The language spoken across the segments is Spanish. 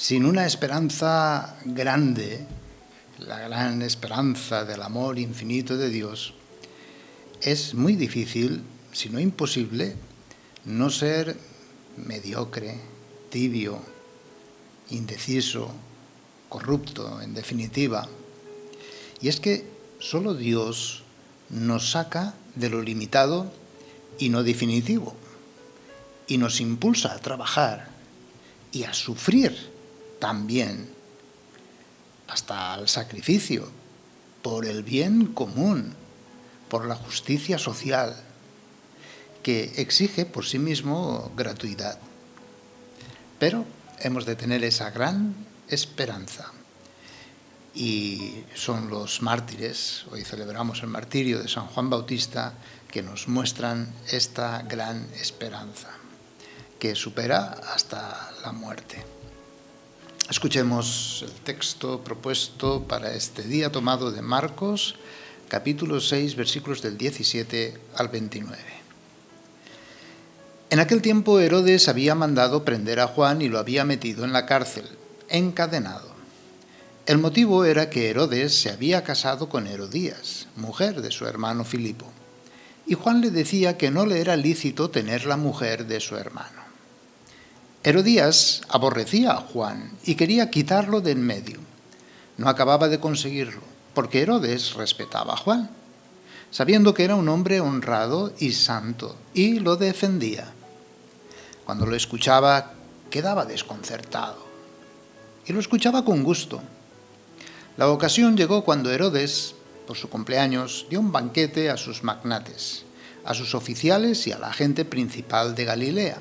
Sin una esperanza grande, la gran esperanza del amor infinito de Dios, es muy difícil, si no imposible, no ser mediocre, tibio, indeciso, corrupto, en definitiva. Y es que solo Dios nos saca de lo limitado y no definitivo, y nos impulsa a trabajar y a sufrir también, hasta el sacrificio, por el bien común, por la justicia social, que exige por sí mismo gratuidad. Pero hemos de tener esa gran esperanza. Y son los mártires, hoy celebramos el martirio de San Juan Bautista, que nos muestran esta gran esperanza, que supera hasta la muerte. Escuchemos el texto propuesto para este día, tomado de Marcos, capítulo 6, versículos del 17 al 29. En aquel tiempo Herodes había mandado prender a Juan y lo había metido en la cárcel, encadenado. El motivo era que Herodes se había casado con Herodías, mujer de su hermano Filipo, y Juan le decía que no le era lícito tener la mujer de su hermano. Herodías aborrecía a Juan y quería quitarlo de en medio. No acababa de conseguirlo, porque Herodes respetaba a Juan, sabiendo que era un hombre honrado y santo, y lo defendía. Cuando lo escuchaba, quedaba desconcertado, y lo escuchaba con gusto. La ocasión llegó cuando Herodes, por su cumpleaños, dio un banquete a sus magnates, a sus oficiales y a la gente principal de Galilea.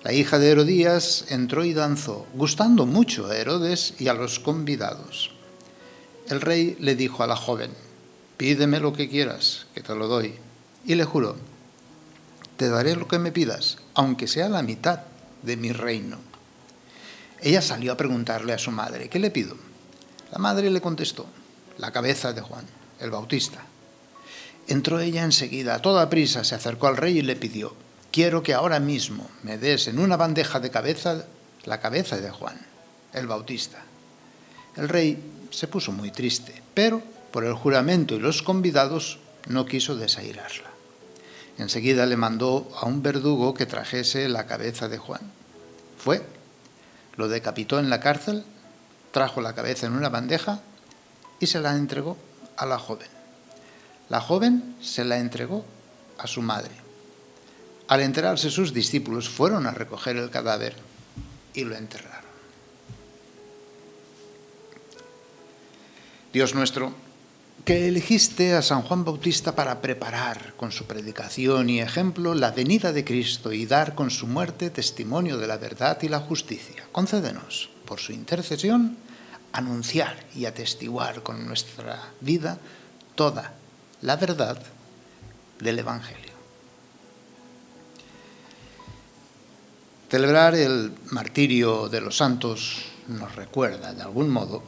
La hija de Herodías entró y danzó, gustando mucho a Herodes y a los convidados. El rey le dijo a la joven: «Pídeme lo que quieras, que te lo doy». Y le juró: «Te daré lo que me pidas, aunque sea la mitad de mi reino». Ella salió a preguntarle a su madre: «¿Qué le pido?». La madre le contestó: «La cabeza de Juan, el Bautista». Entró ella enseguida, a toda prisa, se acercó al rey y le pidió: «Quiero que ahora mismo me des en una bandeja de cabeza la cabeza de Juan, el Bautista». El rey se puso muy triste, pero por el juramento y los convidados no quiso desairarla. Enseguida le mandó a un verdugo que trajese la cabeza de Juan. Fue, lo decapitó en la cárcel, trajo la cabeza en una bandeja y se la entregó a la joven. La joven se la entregó a su madre. Al enterarse, sus discípulos fueron a recoger el cadáver y lo enterraron. Dios nuestro, que elegiste a San Juan Bautista para preparar con su predicación y ejemplo la venida de Cristo y dar con su muerte testimonio de la verdad y la justicia, concédenos, por su intercesión, anunciar y atestiguar con nuestra vida toda la verdad del Evangelio. Celebrar el martirio de los santos nos recuerda, de algún modo,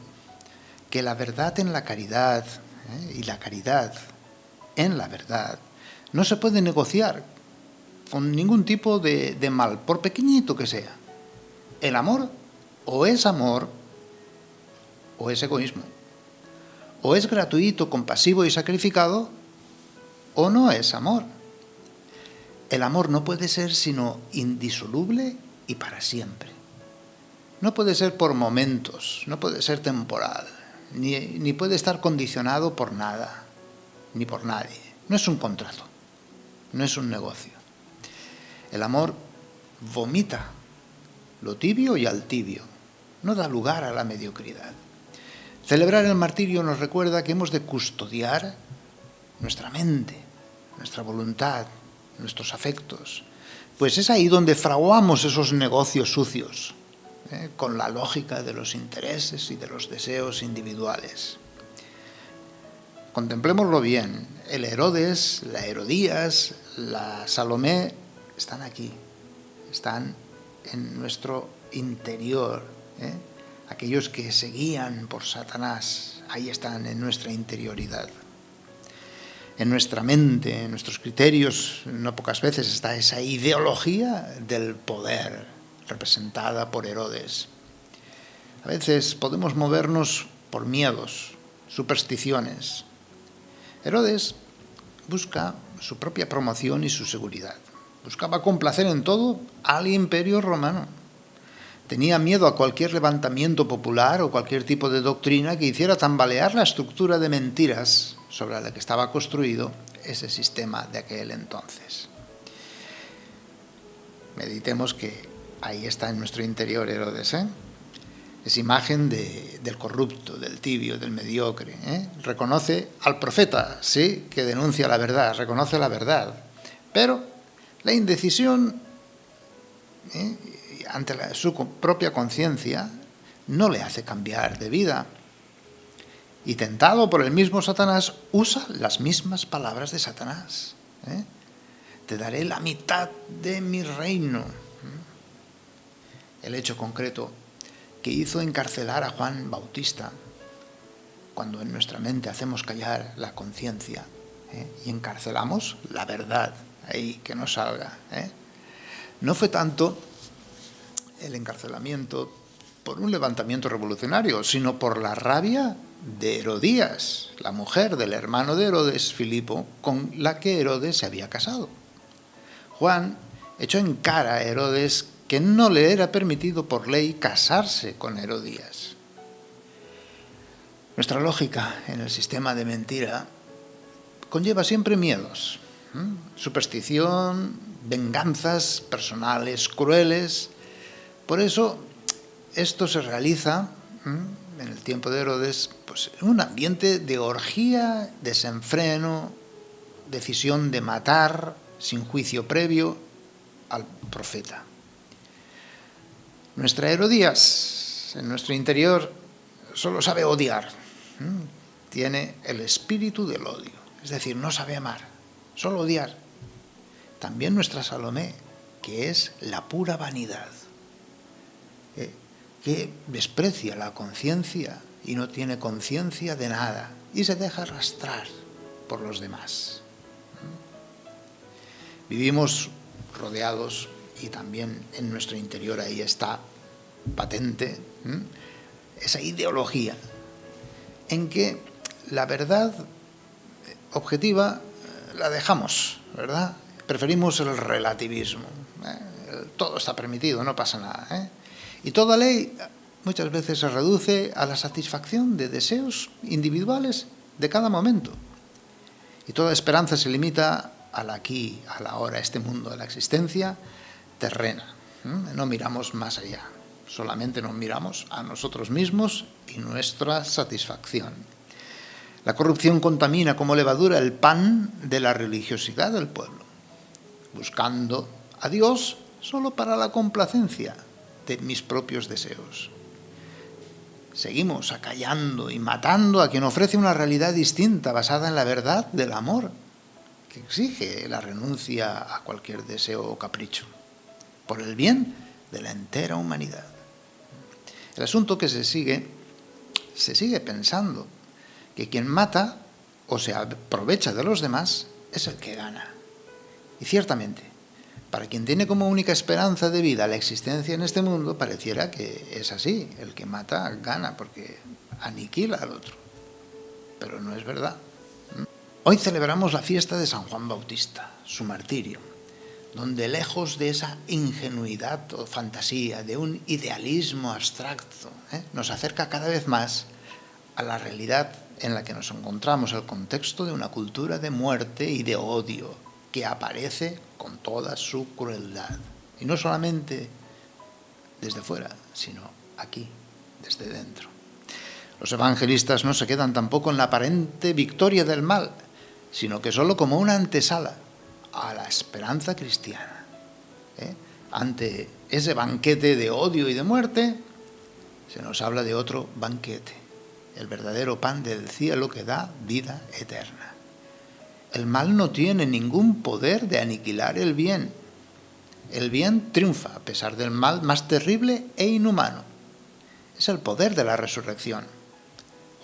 que la verdad en la caridad y la caridad en la verdad no se puede negociar con ningún tipo de mal, por pequeñito que sea. El amor o es egoísmo. O es gratuito, compasivo y sacrificado, o no es amor. El amor no puede ser sino indisoluble y para siempre. No puede ser por momentos, no puede ser temporal, ni puede estar condicionado por nada, ni por nadie. No es un contrato, no es un negocio. El amor vomita lo tibio y al tibio, no da lugar a la mediocridad. Celebrar el martirio nos recuerda que hemos de custodiar nuestra mente, nuestra voluntad, nuestros afectos, pues es ahí donde fraguamos esos negocios sucios, con la lógica de los intereses y de los deseos individuales. Contemplémoslo bien, el Herodes, la Herodías, la Salomé están aquí, están en nuestro interior, Aquellos que se guían por Satanás, ahí están en nuestra interioridad. En nuestra mente, en nuestros criterios, no pocas veces está esa ideología del poder representada por Herodes. A veces podemos movernos por miedos, supersticiones. Herodes busca su propia promoción y su seguridad. Buscaba complacer en todo al imperio romano. Tenía miedo a cualquier levantamiento popular o cualquier tipo de doctrina que hiciera tambalear la estructura de mentiras sobre la que estaba construido ese sistema de aquel entonces. Meditemos que ahí está en nuestro interior Herodes, Es imagen del corrupto, del tibio, del mediocre. Reconoce al profeta, sí, que denuncia la verdad, reconoce la verdad. Pero la indecisión ante su propia conciencia no le hace cambiar de vida. Y tentado por el mismo Satanás, usa las mismas palabras de Satanás. Te daré la mitad de mi reino. El hecho concreto que hizo encarcelar a Juan Bautista, cuando en nuestra mente hacemos callar la conciencia y encarcelamos la verdad, ahí que no salga. No fue tanto el encarcelamiento por un levantamiento revolucionario, sino por la rabia de Herodías, la mujer del hermano de Herodes, Filipo, con la que Herodes se había casado. Juan echó en cara a Herodes que no le era permitido por ley casarse con Herodías. Nuestra lógica en el sistema de mentira conlleva siempre miedos, superstición, venganzas personales crueles. Por eso esto se realiza en el tiempo de Herodes pues, en un ambiente de orgía, desenfreno, decisión de matar sin juicio previo al profeta. Nuestra Herodías, en nuestro interior, solo sabe odiar. Tiene el espíritu del odio, es decir, no sabe amar, solo odiar. También nuestra Salomé, que es la pura vanidad, que desprecia la conciencia y no tiene conciencia de nada y se deja arrastrar por los demás. Vivimos rodeados y también en nuestro interior ahí está patente esa ideología en que la verdad objetiva la dejamos, ¿verdad? Preferimos el relativismo. Todo está permitido, no pasa nada. Y toda ley muchas veces se reduce a la satisfacción de deseos individuales de cada momento. Y toda esperanza se limita al aquí, a la ahora, a este mundo, a la existencia terrena. No miramos más allá, solamente nos miramos a nosotros mismos y nuestra satisfacción. La corrupción contamina como levadura el pan de la religiosidad del pueblo, buscando a Dios solo para la complacencia de mis propios deseos. Seguimos acallando y matando a quien ofrece una realidad distinta, basada en la verdad del amor, que exige la renuncia a cualquier deseo o capricho, por el bien de la entera humanidad. El asunto que se sigue pensando que quien mata o se aprovecha de los demás es el que gana. Y ciertamente, para quien tiene como única esperanza de vida la existencia en este mundo, pareciera que es así. El que mata gana porque aniquila al otro. Pero no es verdad. Hoy celebramos la fiesta de San Juan Bautista, su martirio, donde lejos de esa ingenuidad o fantasía, de un idealismo abstracto, nos acerca cada vez más a la realidad en la que nos encontramos, el contexto de una cultura de muerte y de odio que aparece con toda su crueldad. Y no solamente desde fuera, sino aquí, desde dentro. Los evangelistas no se quedan tampoco en la aparente victoria del mal, sino que solo como una antesala a la esperanza cristiana. Ante ese banquete de odio y de muerte, se nos habla de otro banquete, el verdadero pan del cielo que da vida eterna. El mal no tiene ningún poder de aniquilar el bien. El bien triunfa a pesar del mal más terrible e inhumano. Es el poder de la resurrección.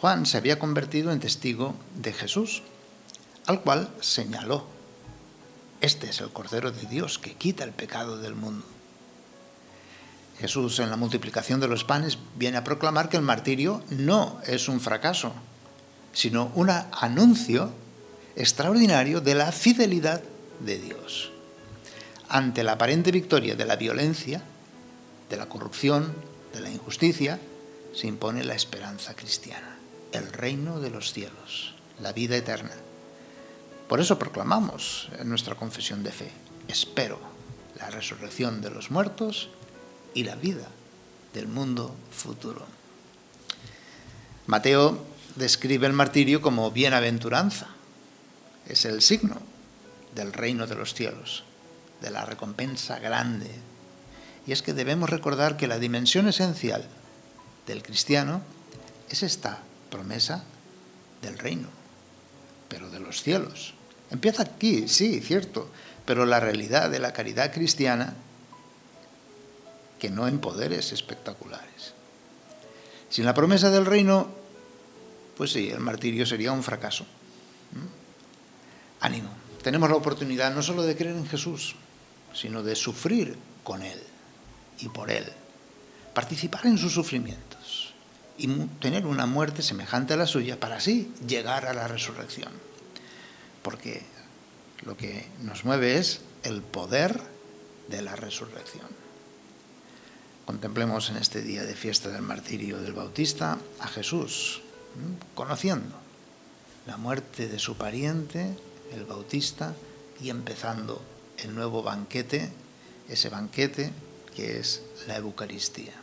Juan se había convertido en testigo de Jesús, al cual señaló: este es el Cordero de Dios que quita el pecado del mundo. Jesús, en la multiplicación de los panes, viene a proclamar que el martirio no es un fracaso, sino un anuncio extraordinario de la fidelidad de Dios. Ante la aparente victoria de la violencia, de la corrupción, de la injusticia, se impone la esperanza cristiana, el reino de los cielos, la vida eterna. Por eso proclamamos en nuestra confesión de fe: espero la resurrección de los muertos y la vida del mundo futuro. Mateo describe el martirio como bienaventuranza. Es el signo del reino de los cielos, de la recompensa grande. Y es que debemos recordar que la dimensión esencial del cristiano es esta promesa del reino, pero de los cielos. Empieza aquí, sí, cierto, pero la realidad de la caridad cristiana, que no en poderes espectaculares. Sin la promesa del reino, pues sí, el martirio sería un fracaso. Ánimo, tenemos la oportunidad no solo de creer en Jesús, sino de sufrir con Él y por Él, participar en sus sufrimientos y tener una muerte semejante a la suya para así llegar a la resurrección. Porque lo que nos mueve es el poder de la resurrección. Contemplemos en este día de fiesta del martirio del Bautista a Jesús, conociendo la muerte de su pariente, el Bautista, y empezando el nuevo banquete, ese banquete que es la Eucaristía.